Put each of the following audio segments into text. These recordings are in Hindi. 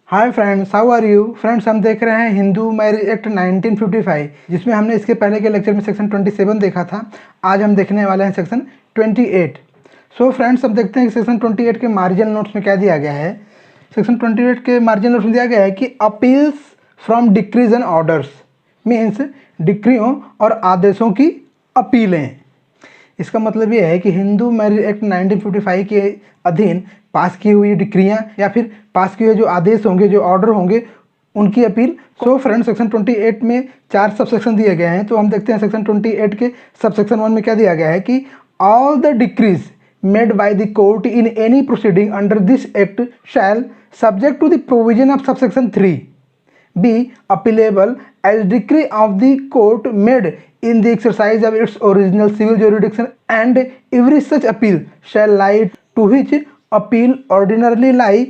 Hi friends, how are you friends. हम देख रहे हैं हिंदू मैरिज एक्ट 1955, जिसमें हमने इसके पहले के लेक्चर में सेक्शन 27 देखा था। आज हम देखने वाले हैं सेक्शन 28। सो फ्रेंड्स, अब देखते हैं कि सेक्शन 28 के मार्जिनल नोट्स में क्या दिया गया है। सेक्शन 28 के मार्जिनल नोट्स में दिया गया है कि appeals from decrees and orders means डिक्रियों और आदेशों की अपीलें। इसका मतलब ये है कि हिंदू मैरिज एक्ट 1955 के अधीन पास की हुई डिक्रियां या फिर पास किए हुए जो आदेश होंगे, जो ऑर्डर होंगे, उनकी अपील। सो फ्रेंड, सेक्शन 28 में 4 सबसेक्शन दिए गए हैं। तो हम देखते हैं सेक्शन 28 के सबसेक्शन 1 में क्या दिया गया है कि all the decrees made by the court in any proceeding under this act shall subject to the provision of subsection 3 be appealable as decree of the court made in the exercise of its original civil jurisdiction, and every such appeal shall lie to which appeal ordinarily lie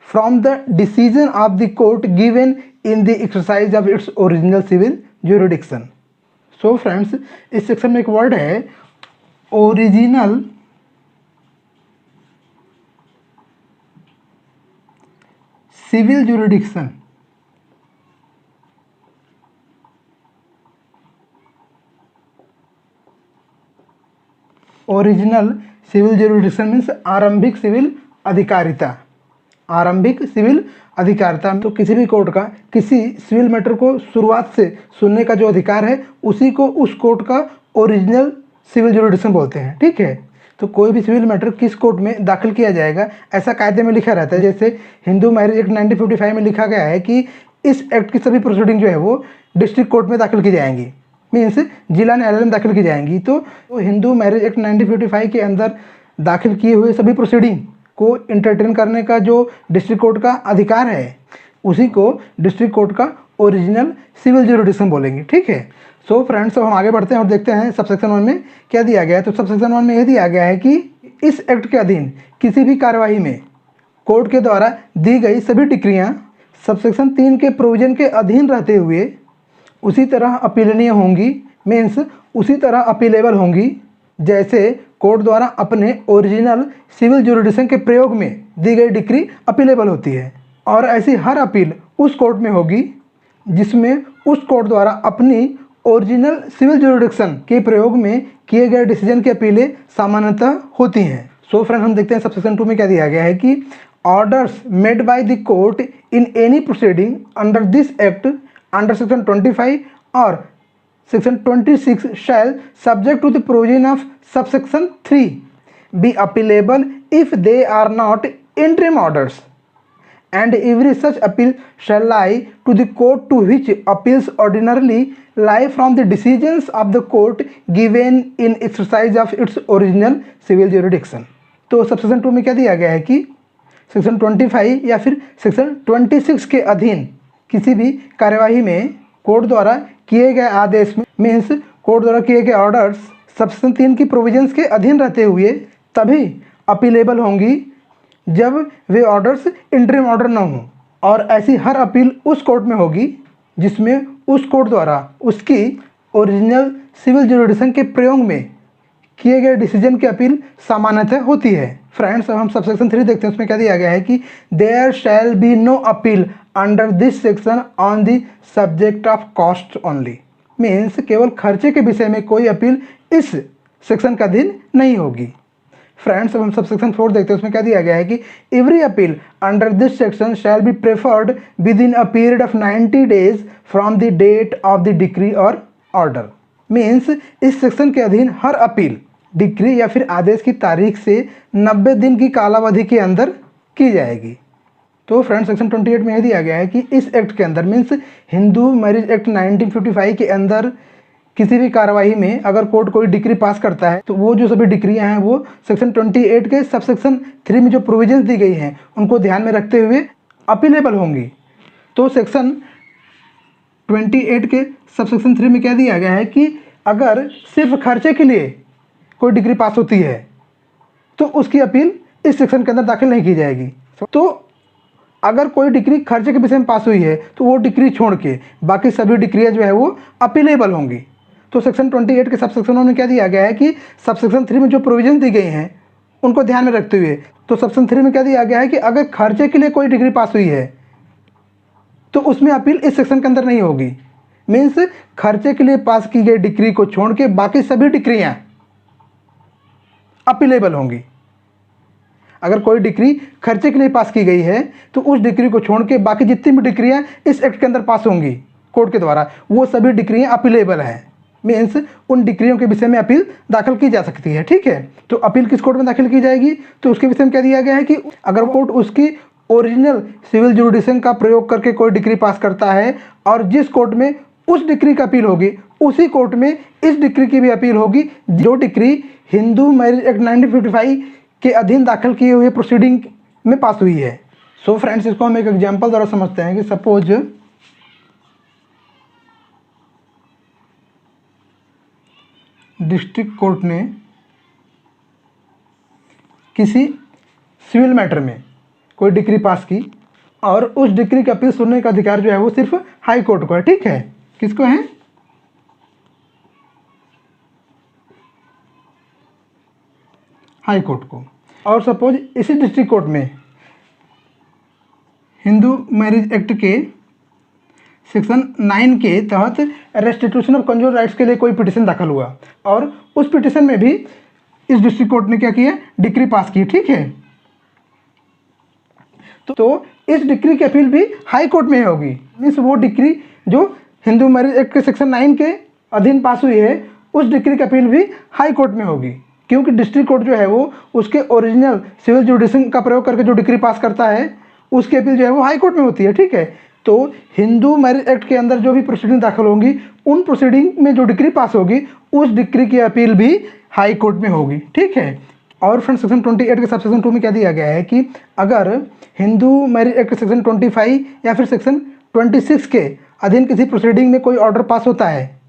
from the decision of the court given in the exercise of its original civil jurisdiction. So friends, इस सेक्शन में एक वर्ड है original civil jurisdiction. Original civil jurisdiction means आरंभिक सिविल अधिकारिता। आरंभिक सिविल अधिकारिता तो किसी भी कोर्ट का किसी सिविल मैटर को शुरुआत से सुनने का जो अधिकार है, उसी को उस कोर्ट का ओरिजिनल सिविल जुरिडिक्शन बोलते हैं। ठीक है, तो कोई भी सिविल मैटर किस कोर्ट में दाखिल किया जाएगा, ऐसा कायदे में लिखा रहता है। जैसे हिंदू मैरिज एक्ट 1955 में लिखा गया है कि इस एक्ट की सभी प्रोसीडिंग जो है वो डिस्ट्रिक्ट कोर्ट में दाखिल की जाएंगी, मीन्स जिला न्यायालय में दाखिल की जाएंगी। तो हिंदू मैरिज एक्ट 1955 के अंदर दाखिल किए हुए सभी प्रोसीडिंग को इंटरटेन करने का जो डिस्ट्रिक्ट कोर्ट का अधिकार है, उसी को डिस्ट्रिक्ट कोर्ट का ओरिजिनल सिविल जुरिडिक्शन बोलेंगे। ठीक है। सो फ्रेंड्स, अब हम आगे बढ़ते हैं और देखते हैं सबसेक्शन 1 में क्या दिया गया है। तो सबसेक्शन 1 में यह दिया गया है कि इस एक्ट के अधीन किसी भी कार्यवाही में कोर्ट के द्वारा दी गई सभी डिक्रियाँ सबसेक्शन 3 के प्रोविजन के अधीन रहते हुए उसी तरह अपीलनीय होंगी, मीन्स उसी तरह अपीलेबल होंगी जैसे कोर्ट द्वारा अपने ओरिजिनल सिविल जुरिडिक्शन के प्रयोग में दी गई डिक्री अपीलेबल होती है। और ऐसी हर अपील उस कोर्ट में होगी जिसमें उस कोर्ट द्वारा अपनी ओरिजिनल सिविल जुरिडिक्शन के प्रयोग में किए गए डिसीजन की अपीलें सामान्यतः होती हैं। सो फ्रेंड, हम देखते हैं सबसेक्शन 2 में क्या दिया गया है कि orders made by the court in any proceeding under this act under section 25 or section 26 shall subject to the provision of subsection 3 be appealable if they are not interim orders, and every such appeal shall lie to the court to which appeals ordinarily lie from the decisions of the court given in exercise of its original civil jurisdiction। तो सबसेक्शन 2 में क्या दिया गया है कि सेक्शन 25 या फिर सेक्शन 26 के अधीन किसी भी कार्यवाही में कोर्ट द्वारा किए गए आदेश में, मीन्स कोर्ट द्वारा किए गए ऑर्डर्स सबसेक्शन 3 की प्रोविजंस के अधीन रहते हुए तभी अपीलेबल होंगी जब वे ऑर्डर्स इंटरिम ऑर्डर न हों। और ऐसी हर अपील उस कोर्ट में होगी जिसमें उस कोर्ट द्वारा उसकी ओरिजिनल सिविल जुरिडिक्शन के प्रयोग में किए गए डिसीजन की अपील सामान्यतः होती है। फ्रेंड्स, अब हम सबसेक्शन 3 देखते हैं। उसमें क्या दिया गया है कि there shall be no appeal under this section on the subject of cost only, means केवल खर्चे के विषय में कोई अपील इस सेक्शन का अधीन नहीं होगी। फ्रेंड्स, अब हम सबसेक्शन 4 देखते हैं। उसमें क्या दिया गया है कि every appeal under this section shall be preferred within a period of 90 days from the date of the decree और ऑर्डर, मीन्स इस सेक्शन के अधीन हर अपील डिक्री या फिर आदेश की तारीख से 90 दिन की कालावधि के अंदर की जाएगी। तो फ्रेंड, सेक्शन 28 में यह दिया गया है कि इस एक्ट के अंदर, मीन्स हिंदू मैरिज एक्ट 1955 के अंदर किसी भी कार्यवाही में अगर कोर्ट कोई डिक्री पास करता है तो वो जो सभी डिक्रियां हैं वो सेक्शन 28 के सबसेक्शन 3 में जो प्रोविजंस दी गई हैं उनको ध्यान में रखते हुए अपीलेबल होंगी। तो सेक्शन 28 के सबसेक्शन 3 में क्या दिया गया है कि अगर सिर्फ खर्चे के लिए कोई डिग्री पास होती है तो उसकी अपील इस सेक्शन के अंदर दाखिल नहीं की जाएगी। तो अगर कोई डिग्री खर्चे के विषय में पास हुई है तो वो डिग्री छोड़ के बाकी सभी डिग्रियाँ जो है वो अपीलेबल होंगी। तो सेक्शन 28 के सबसेक्शनों में क्या दिया गया है कि सबसेक्शन 3 में जो प्रोविजन दी गई हैं उनको ध्यान में रखते हुए, तो सेक्शन 3 में क्या दिया गया है कि अगर खर्चे के लिए कोई डिग्री पास हुई है तो उसमें अपील इस सेक्शन के अंदर नहीं होगी। मीन्स खर्चे के लिए पास की गई डिक्री को छोड़ के बाकी सभी डिक्रियां अपीलेबल होंगी। अगर कोई डिक्री खर्चे के लिए पास की गई है तो उस डिक्री को छोड़ के बाकी जितनी भी डिक्रियां इस एक्ट के अंदर पास होंगी कोर्ट के द्वारा, वो सभी डिक्रियां अपीलेबल हैं। मीन्स उन डिक्रियों के विषय में अपील दाखिल की जा सकती है। ठीक है, तो अपील किस कोर्ट में दाखिल की जाएगी, तो उसके विषय में क्या दिया गया है कि अगर कोर्ट उसकी ओरिजिनल सिविल जुडिशन का प्रयोग करके कोई डिक्री पास करता है और जिस कोर्ट में उस डिक्री का अपील होगी उसी कोर्ट में इस डिक्री की भी अपील होगी जो डिक्री हिंदू मैरिज एक्ट 1955 के अधीन दाखिल किए हुए प्रोसीडिंग में पास हुई है। सो फ्रेंड्स, इसको हम एक एग्जांपल द्वारा समझते हैं कि सपोज डिस्ट्रिक्ट कोर्ट ने किसी सिविल मैटर में कोई डिक्री पास की और उस डिक्री का अपील सुनने का अधिकार जो है वो सिर्फ हाई कोर्ट को है। ठीक है, किसको है, हाई कोर्ट को। और सपोज इसी डिस्ट्रिक्ट कोर्ट में हिंदू मैरिज एक्ट के सेक्शन 9 के तहत रेस्टिट्यूशन ऑफ कंज्यूमर राइट्स के लिए कोई पिटिशन दाखिल हुआ और उस पिटिशन में भी इस डिस्ट्रिक्ट कोर्ट ने क्या किया, डिक्री पास की। ठीक है, तो इस डिक्री की अपील भी हाई कोर्ट में होगी। मीन्स वो डिक्री जो हिंदू मैरिज एक्ट के सेक्शन 9 के अधीन पास हुई है उस डिक्री की अपील भी हाई कोर्ट में होगी, क्योंकि डिस्ट्रिक्ट कोर्ट जो है वो उसके ओरिजिनल सिविल जुडिशन का प्रयोग करके जो डिक्री पास करता है उसकी अपील जो है वो हाई कोर्ट में होती है। ठीक है, तो हिंदू मैरिज एक्ट के अंदर जो भी प्रोसीडिंग दाखिल होंगी उन प्रोसीडिंग में जो डिक्री पास होगी उस डिक्री की अपील भी हाई कोर्ट में होगी। ठीक है, और फ्रेंड सेक्शन 28 के सब सेक्शन 2 में क्या दिया गया है कि अगर हिंदू मैरिज एक्ट सेक्शन 25 या फिर सेक्शन 26 के अधीन किसी प्रोसीडिंग में कोई ऑर्डर पास होता है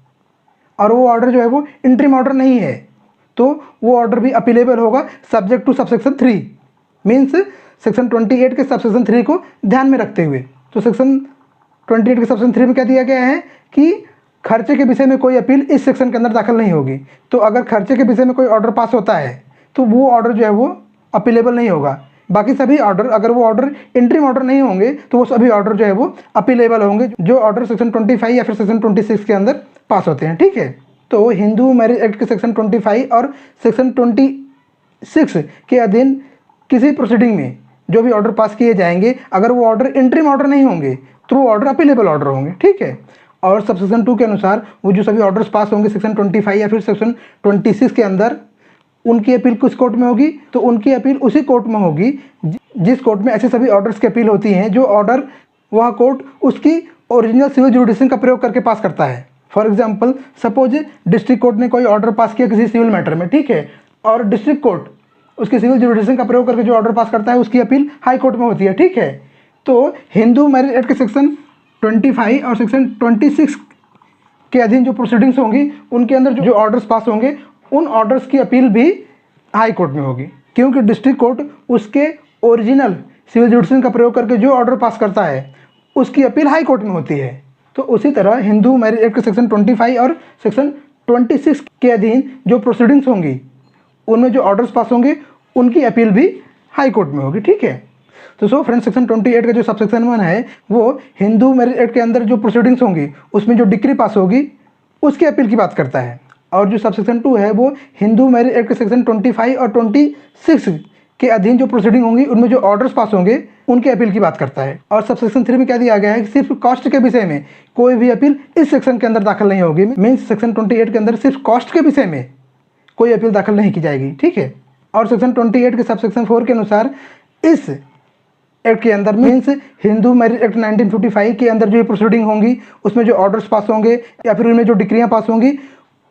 और वो ऑर्डर जो है वो इंटरिम ऑर्डर नहीं है तो वो ऑर्डर भी अपीलेबल होगा subject to subsection 3। Means section 28 के सबसेक्शन 3 को ध्यान में रखते हुए, तो सेक्शन 28 के सबसेक्शन 3 में क्या दिया गया है कि खर्चे के विषय में कोई अपील इस सेक्शन के अंदर दाखिल नहीं होगी। तो अगर खर्चे के विषय में कोई ऑर्डर पास होता है तो वो ऑर्डर जो है वो अपीलेबल नहीं होगा। बाकी सभी ऑर्डर, अगर वो ऑर्डर इंटरिम ऑर्डर नहीं होंगे तो वो सभी ऑर्डर जो है वो अपीलेबल होंगे जो ऑर्डर सेक्शन 25 या फिर सेक्शन 26 के अंदर पास होते हैं। ठीक है, तो हिंदू मैरिज एक्ट के सेक्शन 25 और सेक्शन 26 के अधीन किसी प्रोसीडिंग में जो भी ऑर्डर पास किए जाएंगे अगर वो ऑर्डर इंटरिम ऑर्डर नहीं होंगे तो वो ऑर्डर अपीलेबल ऑर्डर होंगे। ठीक है, और सब सेक्शन 2 के अनुसार वो जो सभी ऑर्डर्स पास होंगे सेक्शन 25 या फिर सेक्शन 26 के अंदर उनकी अपील किस कोर्ट में होगी, तो उनकी अपील उसी कोर्ट में होगी जिस कोर्ट में ऐसे सभी ऑर्डर्स की अपील होती हैं जो ऑर्डर वह कोर्ट उसकी ओरिजिनल सिविल जुडिशन का प्रयोग करके पास करता है। For example suppose district court ने कोई ऑर्डर पास किया किसी सिविल मैटर में, ठीक है, और डिस्ट्रिक्ट कोर्ट उसकी सिविल जुडिशन का प्रयोग करके जो ऑर्डर पास करता है उसकी अपील हाई कोर्ट में होती है। ठीक है, तो हिंदू मैरिज एक्ट के सेक्शन 25 और सेक्शन 26 के अधीन जो प्रोसीडिंग्स होंगी उनके अंदर जो ऑर्डर्स पास होंगे उन ऑर्डर्स की अपील भी हाई कोर्ट में होगी, क्योंकि डिस्ट्रिक्ट कोर्ट उसके ओरिजिनल सिविल जुडिशन का प्रयोग करके जो ऑर्डर पास करता है उसकी अपील हाई कोर्ट में होती है। तो उसी तरह हिंदू मैरिज एक्ट के सेक्शन 25 और सेक्शन 26 के अधीन जो प्रोसीडिंग्स होंगी उनमें जो ऑर्डर्स पास होंगे उनकी अपील भी हाई कोर्ट में होगी। ठीक है, तो सो फ्रेंड्स सेक्शन 28 का जो सबसेक्शन 1 है वो हिंदू मैरिज एक्ट के अंदर जो प्रोसीडिंग्स होंगी उसमें जो डिक्री पास होगी उसकी अपील की बात करता है, और जो सबसेक्शन 2 है वो हिंदू मैरिज एक्ट के सेक्शन 25 और 26 के अधीन जो प्रोसीडिंग होंगी उनमें जो ऑर्डर्स पास होंगे उनके अपील की बात करता है। और सबसेक्शन 3 में क्या दिया गया है कि सिर्फ कॉस्ट के विषय में कोई भी अपील इस सेक्शन के अंदर दाखिल नहीं होगी। मीन्स सेक्शन 28 के अंदर सिर्फ कॉस्ट के विषय में कोई अपील दाखिल नहीं की जाएगी। ठीक है, और सेक्शन 28 के सबसेक्शन 4 के अनुसार इस एक्ट के अंदर मीन्स हिंदू मैरिज एक्ट 1955 के अंदर जो प्रोसीडिंग होंगी उसमें जो ऑर्डर्स पास होंगे या फिर उनमें जो डिक्रियाँ पास होंगी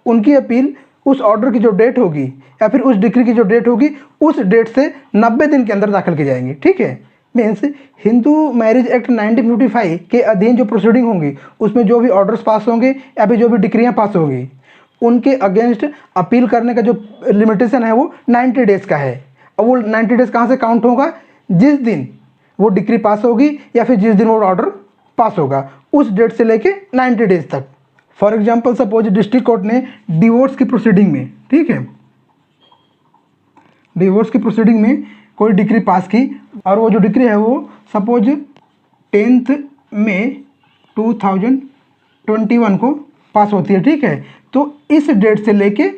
उनकी अपील उस ऑर्डर की जो डेट होगी या फिर उस डिक्री की जो डेट होगी उस डेट से 90 दिन के अंदर दाखिल की जाएंगी। ठीक है, मीन्स हिंदू मैरिज एक्ट 1955 के अधीन जो प्रोसीडिंग होंगी उसमें जो भी ऑर्डर्स पास होंगे या फिर जो भी डिक्रियाँ पास होंगी उनके अगेंस्ट अपील करने का जो लिमिटेशन है वो 90 डेज़ का है। और वो 90 डेज़ कहाँ से काउंट होगा, जिस दिन वो डिक्री पास होगी या फिर जिस दिन वो ऑर्डर पास होगा उस डेट से लेके 90 डेज तक। For example suppose district court ने डिवोर्स की प्रोसीडिंग में, ठीक है, डिवोर्स की प्रोसीडिंग में कोई डिक्री पास की और वो जो डिक्री है वो सपोज 10th मई 2021 को पास होती है, ठीक है। तो इस डेट से लेके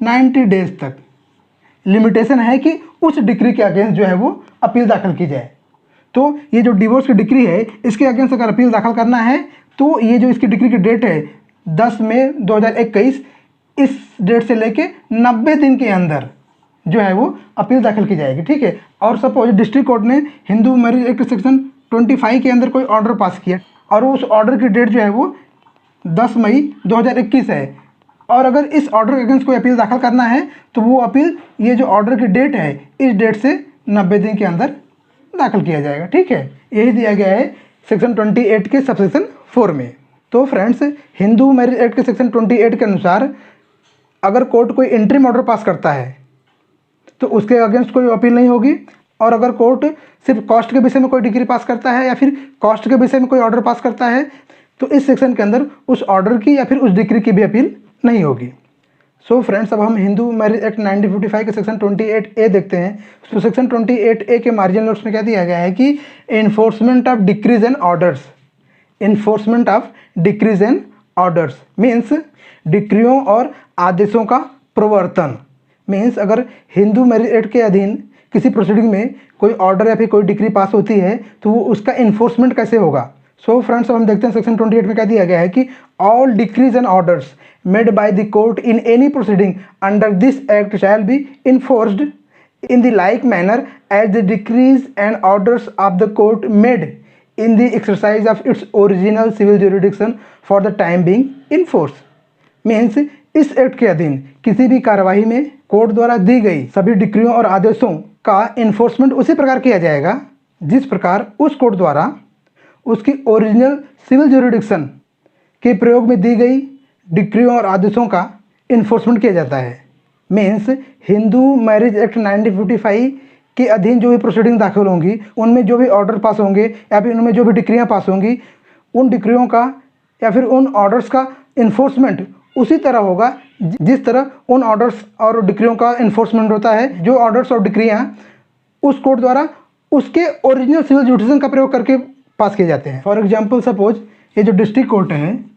90 डेज तक लिमिटेशन है कि उस डिक्री के अगेंस्ट जो है वो अपील दाखिल की जाए। तो ये जो डिवोर्स की डिक्री है इसके अगेंस्ट अगर अपील दाखिल करना है तो ये जो इसकी डिक्री की डेट है 10 मई 2021, इस डेट से लेके 90 दिन के अंदर जो है वो अपील दाखिल की जाएगी, ठीक है। और सपोज डिस्ट्रिक्ट कोर्ट ने हिंदू मैरिज एक्ट सेक्शन 25 के अंदर कोई ऑर्डर पास किया और उस ऑर्डर की डेट जो है वो 10 मई 2021 है, और अगर इस ऑर्डर के अगेंस्ट कोई अपील दाखिल करना है तो वो अपील ये जो ऑर्डर की डेट है इस डेट से 90 दिन के अंदर दाखिल किया जाएगा, ठीक है। यही दिया गया है सेक्शन 28 के सबसेक्शन 4 में। तो फ्रेंड्स, हिंदू मैरिज एक्ट के सेक्शन 28 के अनुसार अगर कोर्ट कोई इंटरिम ऑर्डर पास करता है तो उसके अगेंस्ट कोई अपील नहीं होगी, और अगर कोर्ट सिर्फ कॉस्ट के विषय में कोई डिग्री पास करता है या फिर कॉस्ट के विषय में कोई ऑर्डर पास करता है तो इस सेक्शन के अंदर उस ऑर्डर की या फिर उस डिग्री की भी अपील नहीं होगी। सो फ्रेंड्स, अब हम हिंदू मैरिज एक्ट 1955 के सेक्शन 28A देखते हैं। तो सेक्शन 28A के मार्जिनल नोट्स में क्या दिया गया है कि enforcement of decrees and orders, enforcement of decrees and orders means डिक्रियों और आदेशों का प्रवर्तन। मीन्स अगर हिंदू मैरिज एक्ट के अधीन किसी प्रोसीडिंग में कोई ऑर्डर या फिर कोई डिक्री पास होती है तो वो उसका इन्फोर्समेंट कैसे होगा। सो फ्रेंड्स, अब हम देखते हैं सेक्शन 28 में क्या दिया गया है कि all decrease and orders made by the court in any proceeding under this act shall be enforced in the like manner as the decrees and orders of the court made in the exercise of its original civil jurisdiction for the time being in force। Means इस एक्ट के अधीन किसी भी कार्यवाही में कोर्ट द्वारा दी गई सभी डिक्रियों और आदेशों का इन्फोर्समेंट उसी प्रकार किया जाएगा जिस प्रकार उस कोर्ट द्वारा उसकी ओरिजिनल सिविल जुरिडिक्शन के प्रयोग में दी गई डिक्रियों और आदेशों का इन्फोर्समेंट किया जाता है। मीन्स हिंदू मैरिज एक्ट 1955 के अधीन जो भी प्रोसीडिंग दाखिल होंगी उनमें जो भी ऑर्डर पास होंगे या फिर उनमें जो भी डिक्रियाँ पास होंगी उन डिक्रियों का या फिर उन ऑर्डर्स का इन्फोर्समेंट उसी तरह होगा जिस तरह उन ऑर्डर्स और डिक्रियों का इन्फोर्समेंट होता है। जो ऑर्डर्स और डिक्रियाँ उस कोर्ट द्वारा उसके ओरिजिनल सिविल जुडिक्शन का प्रयोग करके पास किए जाते हैं। फॉर एग्जाम्पल, सपोज ये जो डिस्ट्रिक्ट कोर्ट है,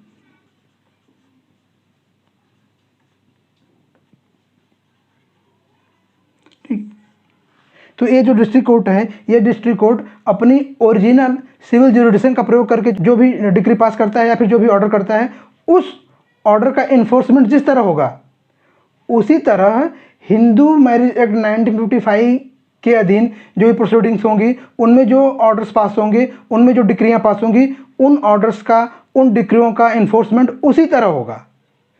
तो ये जो डिस्ट्रिक्ट कोर्ट है ये डिस्ट्रिक्ट कोर्ट अपनी ओरिजिनल सिविल जुरिडिक्शन का प्रयोग करके जो भी डिक्री पास करता है या फिर जो भी ऑर्डर करता है उस ऑर्डर का इन्फोर्समेंट जिस तरह होगा उसी तरह हिंदू मैरिज एक्ट 1955 के अधीन जो भी प्रोसीडिंग्स होंगी उनमें जो ऑर्डर्स पास होंगे उनमें जो डिक्रियाँ पास होंगी उन ऑर्डर्स का उन डिक्रियों का इन्फोर्समेंट उसी तरह होगा।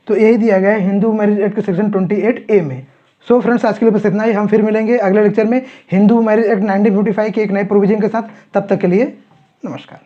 तो यही दिया गया है हिंदू मैरिज एक्ट के सेक्शन 28A में। सो फ्रेंड्स, आज के लिए बस इतना ही। हम फिर मिलेंगे अगले लेक्चर में हिंदू मैरिज एक्ट 1955 के एक नए प्रोविजन के साथ। तब तक के लिए नमस्कार।